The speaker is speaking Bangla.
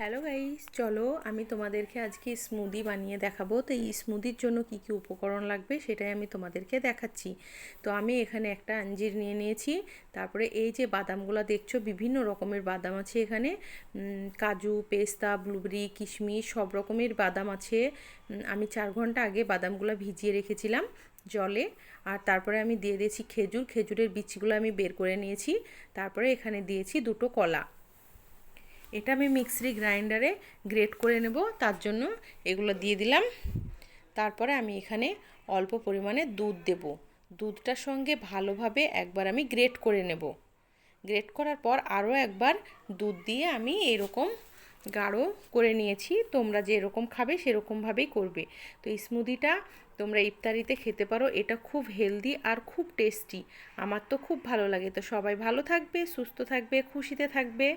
হ্যালো গাইস, চলো আমি তোমাদেরকে আজকে স্মুদি বানিয়ে দেখাবো। তো এই স্মুদির জন্য কি কি উপকরণ লাগবে সেটাই আমি তোমাদেরকে দেখাচ্ছি। তো আমি এখানে একটা আঞ্জির নিয়ে নিয়েছি। তারপরে এই যে বাদামগুলো দেখছো, বিভিন্ন রকমের বাদাম আছে এখানে। কাজু, পেস্তা, ব্লুবেরি, কিশমিশ সব রকমের বাদাম আছে। আমি 4 ঘন্টা আগে বাদামগুলো ভিজিয়ে রেখেছিলাম জলে। আর তারপরে আমি দিয়ে দিয়েছি খেজুর। খেজুরের বিচিগুলো আমি বের করে নিয়েছি। তারপরে এখানে দিয়েছি 2টো কলা। এটা আমি মিক্সি গ্রাইন্ডারে গ্রেট করে নেব, তার জন্য এগুলো দিয়ে দিলাম। তারপরে আমি এখানে অল্প পরিমাণে দুধ দেব। দুধটার সঙ্গে ভালোভাবে একবার আমি গ্রেট করে নেব। গ্রেট করার পর আরও একবার দুধ দিয়ে আমি এরকম গাঢ় করে নিয়েছি। তোমরা যেরকম খাবে সেরকমভাবেই করবে। তো এই স্মুদিটা তোমরা ইফতারিতে খেতে পারো। এটা খুব হেলদি আর খুব টেস্টি। আমার তো খুব ভালো লাগে। তো সবাই ভালো থাকবে, সুস্থ থাকবে, খুশিতে থাকবে।